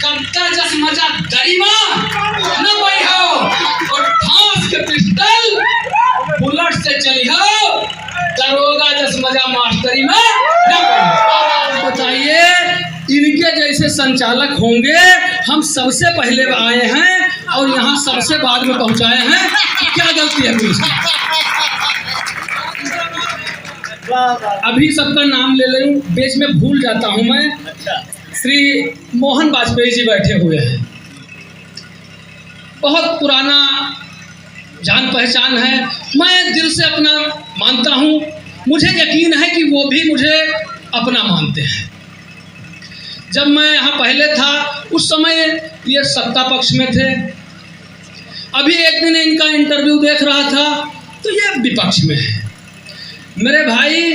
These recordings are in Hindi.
कट्टा जस मजा गरिमा न कोई हो, और ठास के पिस्टल बुलेट से चली हो, दरोगा जस मजा मास्टरी में न कोई हो। बताइए, इनके जैसे संचालक होंगे, हम सबसे पहले आए हैं और यहाँ सबसे बाद में पहुँचाए हैं, क्या गलती है पुलिस की? अभी सबका नाम ले लूं, बीच में भूल जाता हूं मैं। श्री मोहन वाजपेयी जी बैठे हुए हैं, बहुत पुराना जान पहचान है, मैं दिल से अपना मानता हूं, मुझे यकीन है कि वो भी मुझे अपना मानते हैं। जब मैं यहाँ पहले था उस समय ये सत्ता पक्ष में थे, अभी एक दिन इनका इंटरव्यू देख रहा था तो ये विपक्ष में है। मेरे भाई,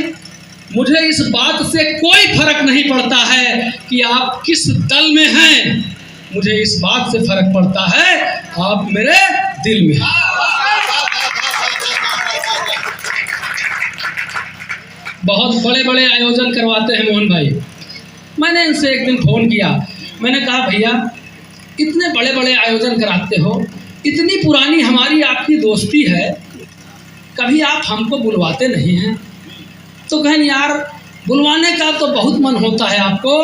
मुझे इस बात से कोई फर्क नहीं पड़ता है कि आप किस दल में हैं, मुझे इस बात से फर्क पड़ता है आप मेरे दिल में हैं। बहुत बड़े बड़े आयोजन करवाते हैं मोहन भाई। मैंने इनसे एक दिन फ़ोन किया, मैंने कहा भैया इतने बड़े बड़े आयोजन कराते हो, इतनी पुरानी हमारी आपकी दोस्ती है, कभी आप हमको बुलवाते नहीं हैं? तो कहें यार बुलवाने का तो बहुत मन होता है आपको,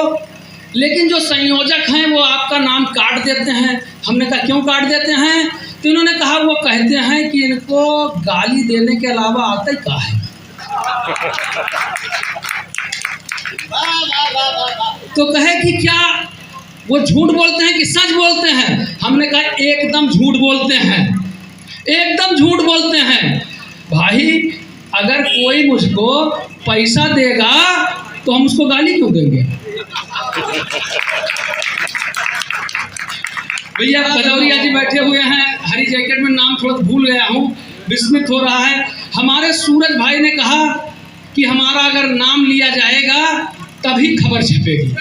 लेकिन जो संयोजक हैं वो आपका नाम काट देते हैं। हमने कहा क्यों काट देते हैं? तो इन्होंने कहा वो कहते हैं कि इनको गाली देने के अलावा आता ही क्या है। तो कहे कि क्या वो झूठ बोलते हैं कि सच बोलते हैं? हमने कहा एकदम झूठ बोलते हैं, एकदम झूठ बोलते हैं। भाई अगर कोई मुझको पैसा देगा तो हम उसको गाली क्यों देंगे? भैया भदौरिया जी बैठे हुए हैं, हरी जैकेट में, नाम थोड़ा भूल गया हूँ, विस्मित हो रहा है। हमारे सूरज भाई ने कहा कि हमारा अगर नाम लिया जाएगा तभी खबर छपेगी।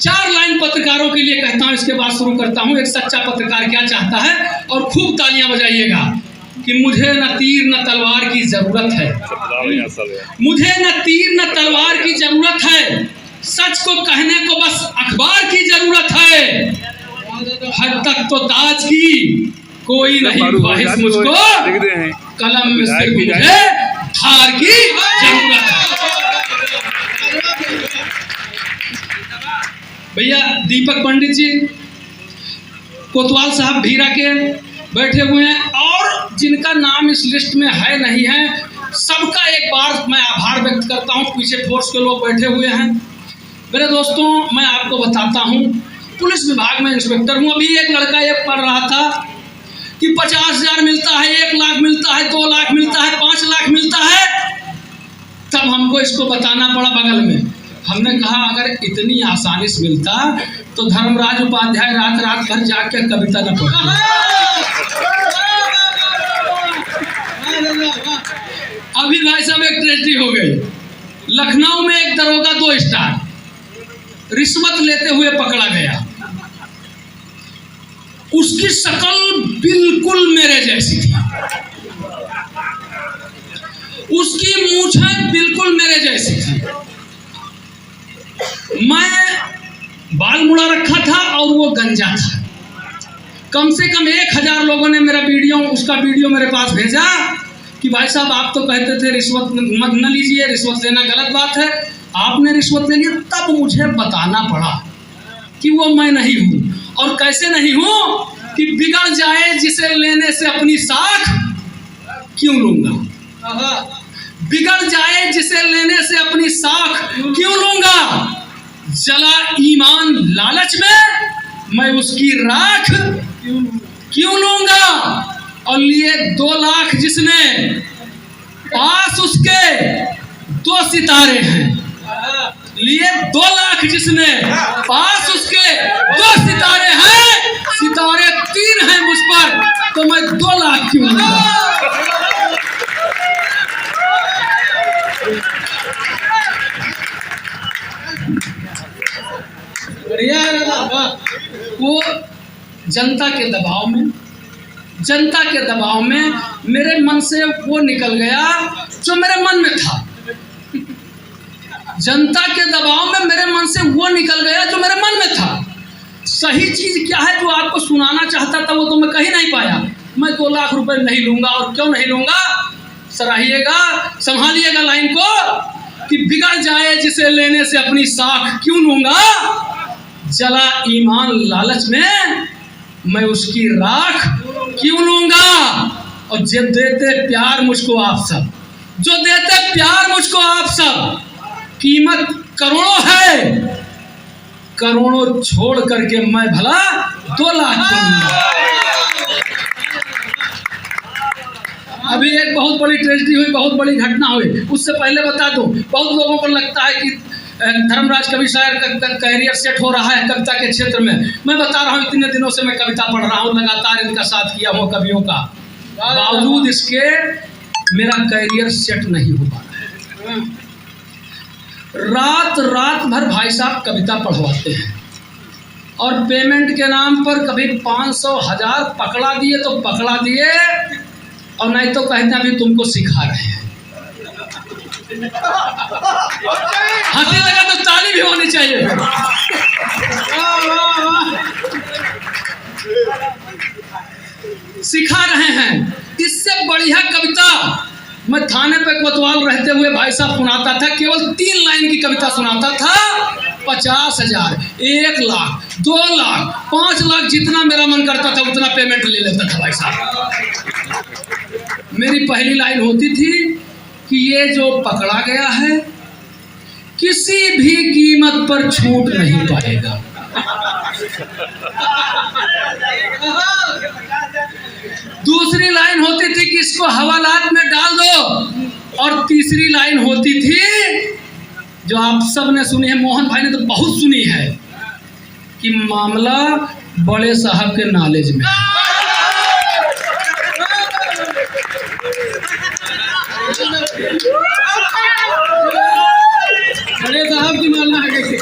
4 लाइन पत्रकारों के लिए कहता हूँ, इसके बाद शुरू करता हूँ। एक सच्चा पत्रकार क्या चाहता है, और खूब तालियां बजाइएगा कि मुझे न तीर न तलवार की जरूरत है, मुझे न तीर न तलवार की जरूरत है, सच को कहने को बस अखबार की जरूरत है, हद तक तो ताज की कोई नहीं ख्वाहिश मुझको, कलम में सिर्फ मुझे धार की जरूरत है। भैया दीपक पंडित जी कोतवाल साहब भीरा के बैठे हुए हैं, और जिनका नाम इस लिस्ट में है नहीं है, सबका एक बार मैं आभार व्यक्त करता हूं। पीछे फोर्स के लोग बैठे हुए हैं। मेरे दोस्तों, मैं आपको बताता हूं, पुलिस विभाग में इंस्पेक्टर हूं। अभी एक लड़का ये पढ़ रहा था कि 50,000 मिलता है, 1 लाख मिलता है, 2 लाख मिलता है, 5 लाख मिलता है। तब हमको इसको बताना पड़ा बगल में। हमने कहा अगर इतनी आसानी से मिलता तो धर्मराज उपाध्याय रात रात भर जाके कविता न पढ़ते। अभी भाई साहब एक ट्रेजेडी हो गई। लखनऊ में एक दरोगा 2 स्टार रिश्वत लेते हुए पकड़ा गया। उसकी शक्ल बिल्कुल मेरे जैसी थी, उसकी मूंछें बिल्कुल मेरे जैसी थी। मैं बाल मुड़ा रखा था और वो गंजा था। कम से कम 1000 लोगों ने मेरा वीडियो, उसका वीडियो मेरे पास भेजा कि भाई साहब आप तो कहते थे रिश्वत मत न लीजिए, रिश्वत लेना गलत बात है, आपने रिश्वत ले लिया। तब मुझे बताना पड़ा कि वो मैं नहीं हूँ। और कैसे नहीं हूँ कि बिगड़ जाए जिसे लेने से अपनी साख क्यों लूंगा, बिगड़ जाए जिसे लेने से अपनी साख क्यों लूंगा, जला ईमान लालच में मैं उसकी राख क्यों लूंगा। और लिए 2 लाख जिसने, पास उसके 2 सितारे हैं। लिए 2 लाख जिसने, पास उसके 2 सितारे हैं, सितारे 3 हैं मुझ पर, तो मैं 2 लाख क्यों लूंगा। वो जनता के दबाव में मेरे मन से वो निकल गया जो मेरे मन में था। जनता के दबाव में मेरे मन से वो निकल गया जो मेरे मन में था। सही चीज क्या है जो आपको सुनाना चाहता था, वो तो मैं कहीं नहीं पाया। मैं 2 लाख रुपए नहीं लूंगा, और क्यों नहीं लूंगा, सराहिएगा, संभालिएगा लाइन को, कि बिगड़ जाए जिसे लेने से अपनी साख क्यों लूंगा, जला ईमान लालच में मैं उसकी राख क्यों लूंगा। और जो देते प्यार मुझको आप सब, जो देते प्यार मुझको आप सब, कीमत करोड़ों है, करोड़ों छोड़ करके मैं भला 2 लाख दूंगा। अभी एक बहुत बड़ी ट्रेजेडी हुई, बहुत बड़ी घटना हुई। उससे पहले बता दूं, बहुत लोगों को लगता है कि धर्मराज कवि शायर का कैरियर सेट हो रहा है कविता के क्षेत्र में। मैं बता रहा हूँ, इतने दिनों से मैं कविता पढ़ रहा हूँ, लगातार इनका साथ किया हूँ कवियों का, बावजूद इसके मेरा कैरियर सेट नहीं हो पा रहा है। रात रात भर भाई साहब कविता पढ़वाते हैं, और पेमेंट के नाम पर कभी 500 1000 पकड़ा दिए तो पकड़ा दिए, और नहीं तो कहते हैं अभी तुमको सिखा रहे हैं। हंसी लगा तो ताली भी होनी चाहिए। सिखा रहे हैं। इससे बढ़िया कविता मैं थाने पे कोतवाल रहते हुए भाई साहब सुनाता था, केवल 3 लाइन की कविता सुनाता था, 50,000, 1 लाख, 2 लाख, 5 लाख, जितना मेरा मन करता था उतना पेमेंट ले लेता था भाई साहब। मेरी पहली लाइन होती थी कि ये जो पकड़ा गया है किसी भी कीमत पर छूट नहीं पाएगा। दूसरी लाइन होती थी कि इसको हवालात में डाल दो, और तीसरी लाइन होती थी जो आप सब ने सुनी है, मोहन भाई ने तो बहुत सुनी है, कि मामला बड़े साहब के नॉलेज में। बड़े साहब की मामला आ गई।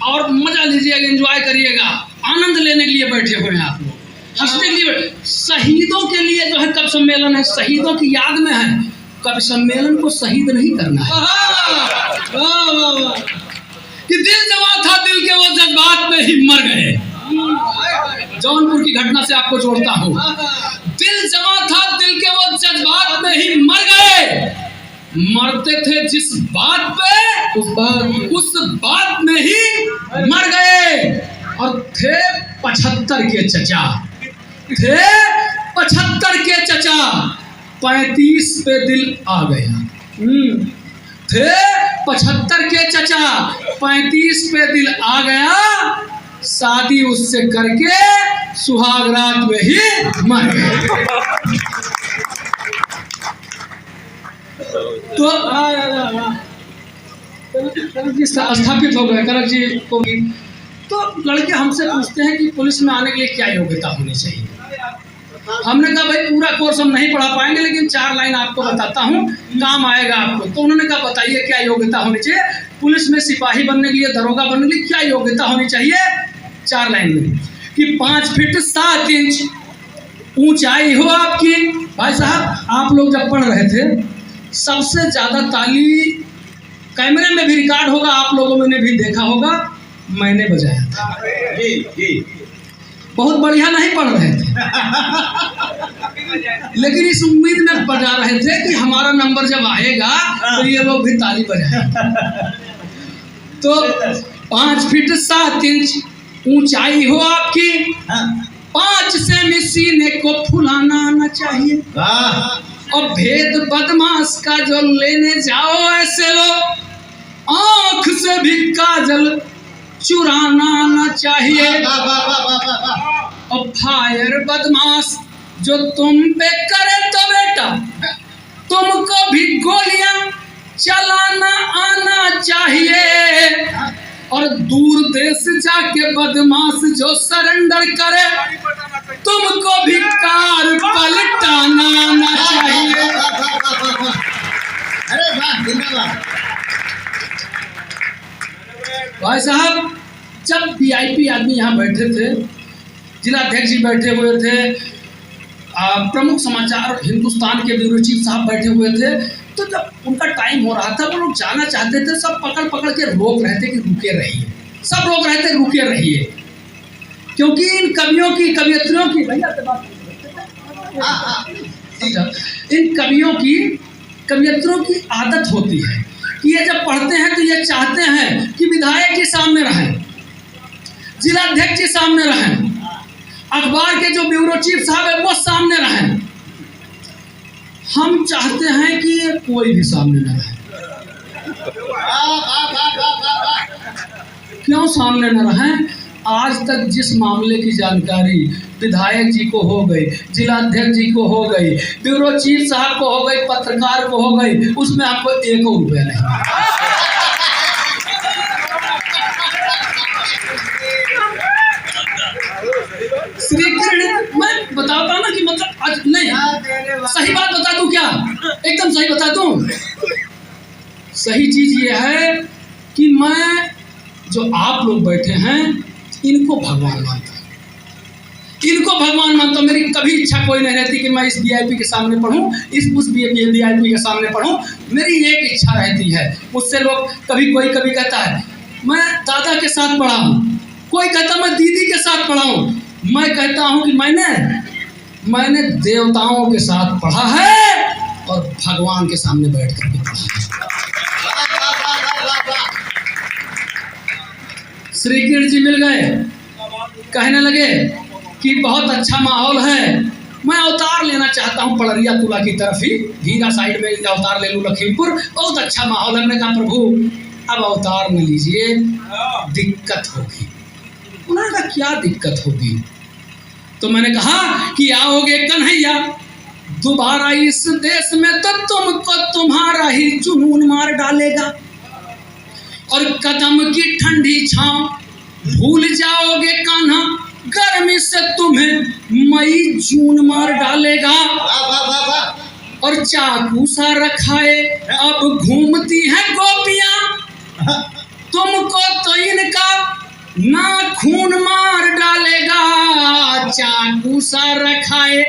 और मजा लीजिएगा, एंजॉय करिएगा, आनंद लेने के लिए बैठे हुए हैं आप लोग, हंसने के लिए। शहीदों के लिए जो है कवि सम्मेलन है, शहीदों की याद में है। कवि सम्मेलन को शहीद नहीं करना है। कि दिल जमा था, दिल के वो जज्बात में ही मर गए। जौनपुर की घटना से आपको जोड़ता हूँ। दिल जमा था, दिल के वो जज्बात में ही मर गए। मरते थे जिस बात पे, उस बात में ही मर गए। और थे 75 के चचा, थे 75 के चचा, 35 पे दिल आ गया। थे 75 के चचा, 35 पे दिल आ गया। शादी उससे करके सुहाग रात में ही मर गए। तो स्थापित हो गए कनक जी को भी। तो लड़के हमसे पूछते हैं कि पुलिस में आने के लिए क्या योग्यता होनी चाहिए। हमने कहा भाई पूरा कोर्स हम नहीं पढ़ा पाएंगे, लेकिन 4 लाइन आपको बताता हूँ, काम आएगा आपको। तो उन्होंने कहा बताइए क्या योग्यता होनी चाहिए पुलिस में, सिपाही बनने के लिए, दरोगा बनने के लिए क्या योग्यता होनी चाहिए। 4 लाइन में कि 5 फीट 7 इंच ऊंचाई हो आपकी। भाई साहब आप लोग जब पढ़ रहे थे, सबसे ज्यादा ताली कैमरे में भी रिकॉर्ड होगा, आप लोगों ने भी देखा होगा, मैंने बजाया था। बहुत बढ़िया नहीं पढ़ रहे थे, लेकिन इस उम्मीद में बजा रहे थे कि हमारा नंबर जब आएगा तो ये लोग भी ताली बजाएंगे। तो 5 फीट 7 इंच ऊंचाई हो आपकी, 5 सेमी सीने को फुलाना आना चाहिए, और भेद बदमाश का जो लेने जाओ ऐसे लो, आंख से भी काजल चुराना आना चाहिए। और फायर बदमाश जो तुम पे करे तो बेटा तुमको भी गोलियां चलाना आना चाहिए। और दूर देश जाके बदमाश जो सरेंडर करे, तुमको भी कार पलटाना आना चाहिए। अरे वाह, धन्यवाद। भाई साहब, जब वीआईपी आदमी यहाँ बैठे थे, जिलाध्यक्ष जी बैठे हुए थे, प्रमुख समाचार हिंदुस्तान के ब्यूरो चीफ साहब बैठे हुए थे, तो जब उनका टाइम हो रहा था, वो लोग जाना चाहते थे, सब पकड़ पकड़ के रोक रहे थे कि रुके रहिए, सब रोक रहे थे रुके रहिए, क्योंकि इन कवियों की कवियत्रियों की इन कवियों की कवियत्रियों की आदत होती है कि ये जब पढ़ते हैं तो ये चाहते हैं कि विधायक के सामने रहें, जिलाध्यक्ष के सामने रहें, अखबार के जो ब्यूरो चीफ साहब है वो सामने रहें। हम चाहते हैं कि कोई भी सामने न रहे। क्यों सामने न रहें? आज तक जिस मामले की जानकारी विधायक जी को हो गई, जिलाध्यक्ष जी को हो गई, ब्यूरो चीफ साहब को हो गई, पत्रकार को हो गई, उसमें आपको 1 रुपया नहीं। श्रीकृष्ण, मैं बताता हूँ ना कि मतलब आज नहीं, सही बात बता दूं क्या? एकदम सही बता दूं। सही चीज ये है कि मैं जो आप लोग बैठे हैं इनको भगवान मानता हूँ, इनको भगवान मानता हूँ। मेरी कभी इच्छा कोई नहीं रहती कि मैं इस वीआईपी के सामने पढ़ूं, उस वीआईपी के सामने पढ़ूं। मेरी एक इच्छा रहती है। मुझसे लोग कभी कहता है मैं दादा के साथ पढ़ा हूँ, कोई कहता मैं दीदी के साथ पढ़ा हूँ। मैं कहता हूँ कि मैंने देवताओं के साथ पढ़ा है और भगवान के सामने बैठ करके पढ़ा है। श्री कृष्ण जी मिल गए, कहने लगे कि बहुत अच्छा माहौल है, मैं अवतार लेना चाहता हूँ पड़रिया तुला की तरफ ही, धीरा साइड में अवतार ले लूँ, लखीमपुर, बहुत अच्छा माहौल है। मैंने कहा प्रभु अब अवतार न लीजिए, दिक्कत होगी। उन्होंने कहा क्या दिक्कत होगी? तो मैंने कहा कि आओगे कन्हैया दोबारा इस देश में तो तुमको तुम्हारा ही जुनून मार डालेगा, और कदम की ठंडी छांव भूल जाओगे कान्हा, गर्मी से तुम्हें मई जून मार डालेगा। और चाकू सा रखाए अब घूमती हैं गोपियां, तुमको तो इनका नाखून मार डालेगा। चाकू सा रखाए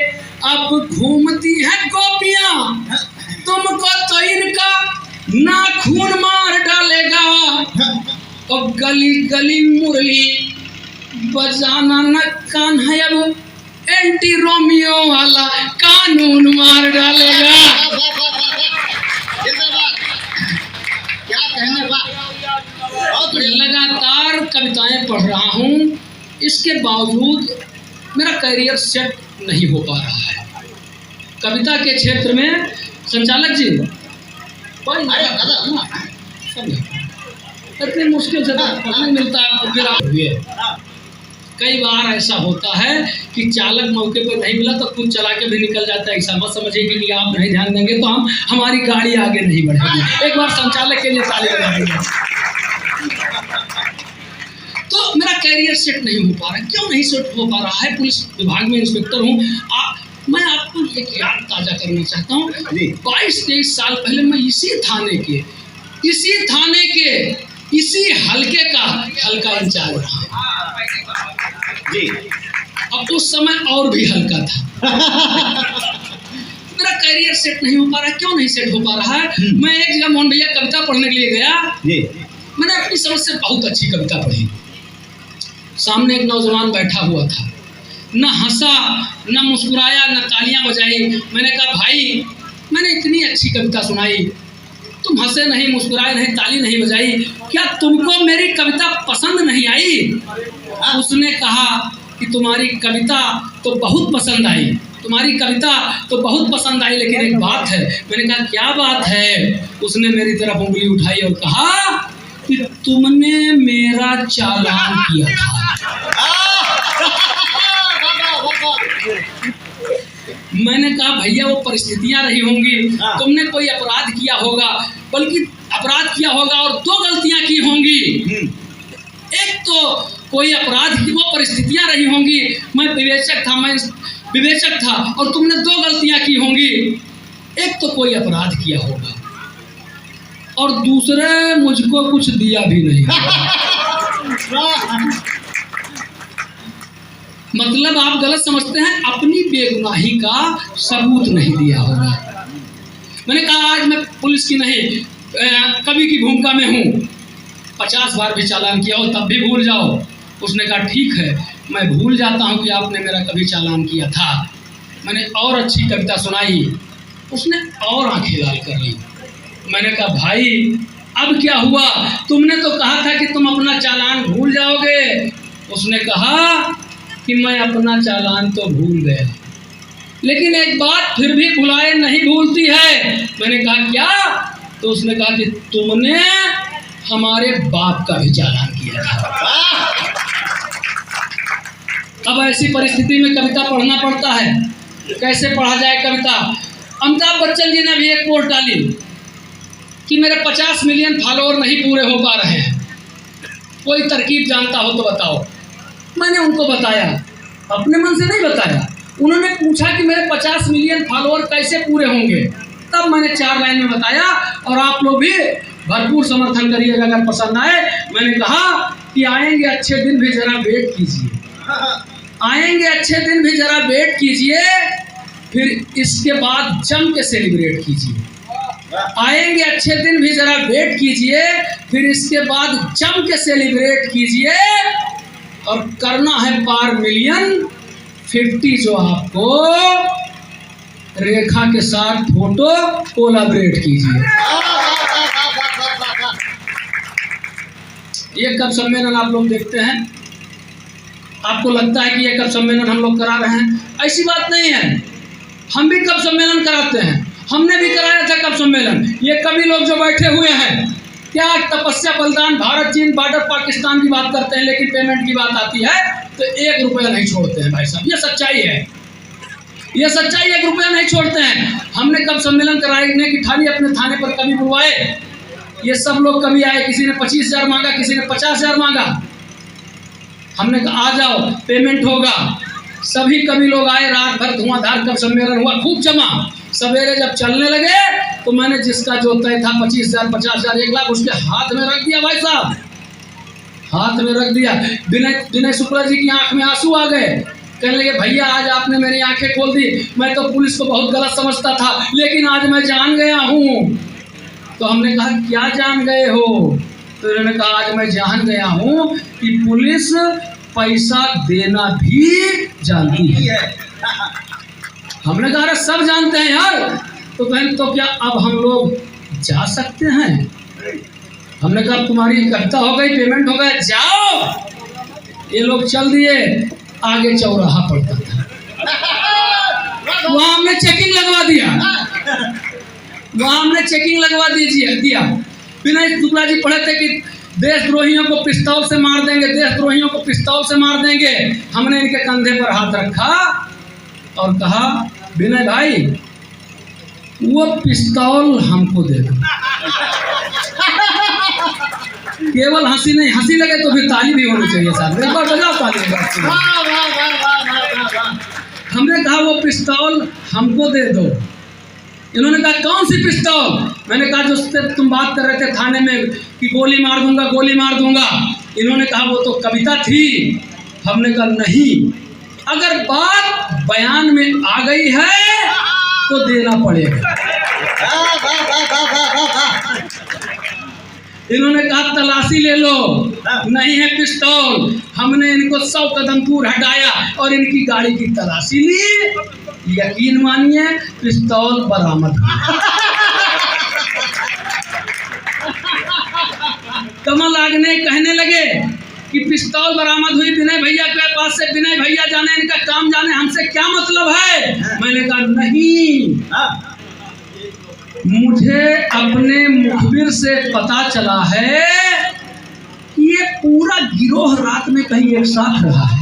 अब घूमती हैं गोपियां, तुमको तो इनका नाखून मार डालेगा। और गली गली मुरली बजाना न कान्हा, अब एंटी रोमियो वाला कानून मार डालेगा। लगातार कविताएं पढ़ रहा हूँ, इसके बावजूद मेरा करियर सेट नहीं हो पा रहा है कविता के क्षेत्र में। संचालक जी इतनी मुश्किल से नहीं मिलता है। फिर आप कई बार ऐसा होता है कि चालक मौके पर नहीं मिला तो खुद चला के भी निकल जाता है। ऐसा मत समझिए कि आप नहीं ध्यान देंगे तो हमारी गाड़ी आगे नहीं बढ़ेगी। एक बार संचालक के लिए ताली बजा देंगे। तो मेरा कैरियर सेट नहीं हो पा रहा है। क्यों नहीं सेट हो पा रहा है? पुलिस विभाग में इंस्पेक्टर हूँ। मैं आपको एक याद ताज़ा करना चाहता हूँ। 22-23 साल पहले मैं इसी थाने के इसी हल्के का हल्का इंचार्ज रहा जी। अब उस समय और भी हल्का था। मेरा करियर सेट नहीं हो पा रहा है। क्यों नहीं सेट हो पा रहा है? मैं एक जगह मोहनभैया कविता पढ़ने के लिए गया जी। मैंने अपनी समझ से बहुत अच्छी कविता पढ़ी। सामने एक नौजवान बैठा हुआ था, न हंसा न मुस्कुराया न तालियां बजाई। मैंने कहा भाई मैंने इतनी अच्छी कविता सुनाई, तुम हंसे नहीं, मुस्कुराए नहीं, ताली नहीं बजाई, क्या तुमको मेरी कविता पसंद नहीं आई? उसने कहा कि तुम्हारी कविता तो बहुत पसंद आई, तुम्हारी कविता तो बहुत पसंद आई, लेकिन एक बात है। मैंने कहा क्या बात है? उसने मेरी तरफ उंगली उठाई और कहा कि तुमने मेरा चालान किया था। मैंने कहा भैया वो परिस्थितियां रही होंगी, तुमने कोई अपराध किया होगा, बल्कि अपराध किया होगा और 2 गलतियां की होंगी। एक तो कोई अपराध की वो परिस्थितियां रही होंगी, मैं विवेचक था और तुमने 2 गलतियां की होंगी। एक तो कोई अपराध किया होगा और दूसरे मुझको कुछ दिया भी नहीं। मतलब आप गलत समझते हैं, अपनी बेगुनाही का सबूत नहीं दिया होगा। मैंने कहा आज मैं पुलिस की नहीं कवि की भूमिका में हूँ, 50 बार भी चालान किया हो तब भी भूल जाओ। उसने कहा ठीक है, मैं भूल जाता हूँ कि आपने मेरा कभी चालान किया था। मैंने और अच्छी कविता सुनाई, उसने और आंखें लाल कर ली। मैंने कहा भाई अब क्या हुआ, तुमने तो कहा था कि तुम अपना चालान भूल जाओगे। उसने कहा कि मैं अपना चालान तो भूल गया, लेकिन एक बात फिर भी भुलाए नहीं भूलती है। मैंने कहा क्या? तो उसने कहा कि तुमने हमारे बाप का भी चालान किया था। अब ऐसी परिस्थिति में कविता पढ़ना पड़ता है। कैसे पढ़ा जाए कविता? अमिताभ बच्चन जी ने भी एक पोस्ट डाली कि मेरे 50 मिलियन फॉलोअर नहीं पूरे हो पा रहे हैं, कोई तरकीब जानता हो तो बताओ। मैंने उनको बताया, अपने मन से नहीं बताया। उन्होंने पूछा कि मेरे 50 मिलियन फॉलोअर कैसे पूरे होंगे, तब मैंने 4 लाइन में बताया। और आप लोग भी भरपूर समर्थन करिएगा अगर पसंद आए। मैंने कहा कि आएंगे अच्छे दिन भी जरा वेट कीजिए, आएंगे अच्छे दिन भी जरा वेट कीजिए, फिर इसके बाद जम के सेलिब्रेट कीजिए। आएंगे अच्छे दिन भी जरा वेट कीजिए, फिर इसके बाद जम के सेलिब्रेट कीजिए। और करना है पार मिलियन 50 जो आपको रेखा के साथ फोटो कोलाबरेट कीजिए। ये कब सम्मेलन आप लोग देखते हैं, आपको लगता है कि ये कब सम्मेलन हम लोग करा रहे हैं? ऐसी बात नहीं है, हम भी कब सम्मेलन कराते हैं। हमने भी कराया था कब सम्मेलन। ये कभी लोग जो बैठे हुए हैं क्या तपस्या बलिदान भारत चीन बॉर्डर पाकिस्तान की बात करते हैं, लेकिन पेमेंट की बात आती है तो 1 रुपया नहीं छोड़ते हैं भाई साहब। ये सच्चाई है, ये सच्चाई। 1 रुपया नहीं छोड़ते हैं। हमने कब सम्मेलन कराने की ठानी अपने थाने पर कभी बुलवाए, ये सब लोग कभी आए, किसी ने 25,000 मांगा, किसी ने 50,000 मांगा। हमने कहा आ जाओ पेमेंट होगा। सभी कभी लोग आए, रात भर धुआंधार कब सम्मेलन हुआ, खूब जमा। सवेरे जब चलने लगे तो मैंने जिसका जो तय था 25,000 50,000 1 लाख उसके हाथ में रख दिया भाई साहब, हाथ में रख दिया। विनय शुक्ला जी की आंख में आंसू आ गए, कहने लगे भैया आज आपने मेरी आंखें खोल दी। मैं तो पुलिस को बहुत गलत समझता था, लेकिन आज मैं जान गया हूँ। तो हमने कहा क्या जान गए हो? तो उन्होंने कहा आज मैं जान गया हूँ कि पुलिस पैसा देना भी जानती है। हमने कहा अरे सब जानते हैं यार। तो बहन तो क्या अब हम लोग जा सकते हैं? हमने कहा तुम्हारी कविता हो गई, पेमेंट हो गया, जाओ। ये लोग चल दिए। आगे चौराहा पड़ता था, वहां हमने चेकिंग लगवा दिया, वहां हमने चेकिंग लगवा दिया। विनय शुक्ला जी पढ़े थे कि देशद्रोहियों को पिस्तौल से मार देंगे, देशद्रोहियों को पिस्तौल से मार देंगे। हमने इनके कंधे पर हाथ रखा और कहा विनय भाई वो पिस्तौल हमको दे दो। केवल हंसी नहीं, हंसी लगे तो फिर ताली भी होनी चाहिए साहब, एक बार बजाओ ताली। हमने कहा वो पिस्तौल हमको दे दो। इन्होंने कहा कौन सी पिस्तौल? मैंने कहा जो तुम बात कर रहे थे थाने में कि गोली मार दूंगा, गोली मार दूंगा। इन्होंने कहा वो तो कविता थी। हमने कहा नहीं, अगर बात बयान में आ गई है तो देना पड़ेगा। इन्होंने कहा तलाशी ले लो, नहीं है पिस्तौल। हमने इनको 100 कदम दूर हटाया और इनकी गाड़ी की तलाशी ली। यकीन मानिए पिस्तौल बरामद हुई। कमल आगने कहने लगे कि पिस्तौल बरामद हुई विनय भैया के पास से, विनय भैया जाने, इनका काम जाने, हमसे क्या मतलब है? मैंने कहा नहीं, मुझे अपने मुखबिर से पता चला है कि ये पूरा गिरोह रात में कहीं एक साथ रहा है।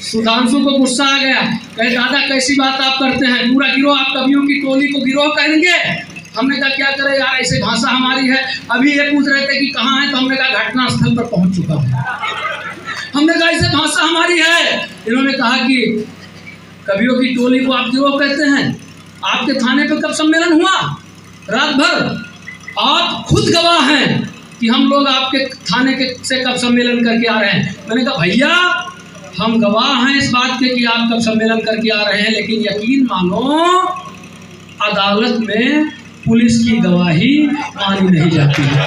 सुधांशु को गुस्सा आ गया, कहे दादा कैसी बात आप करते हैं, पूरा गिरोह, आप कवियों की टोली को गिरोह कहेंगे? हमने कहा क्या करें यार, ऐसे भाषा हमारी है। अभी ये पूछ रहे थे कि कहाँ है, तो हमने कहा घटना स्थल पर पहुंच चुका हूँ। हमने कहा ऐसे भाषा हमारी है। इन्होंने कहा कि कवियों की टोली को आप गिरोह कहते हैं? आपके थाने पे कब सम्मेलन हुआ? रात भर। आप खुद गवाह हैं कि हम लोग आपके थाने के से कब सम्मेलन करके आ रहे हैं। मैंने कहा भैया हम गवाह हैं इस बात के कि आप कब सम्मेलन करके आ रहे हैं, लेकिन यकीन मानो अदालत में पुलिस की गवाही मानी नहीं जाती है।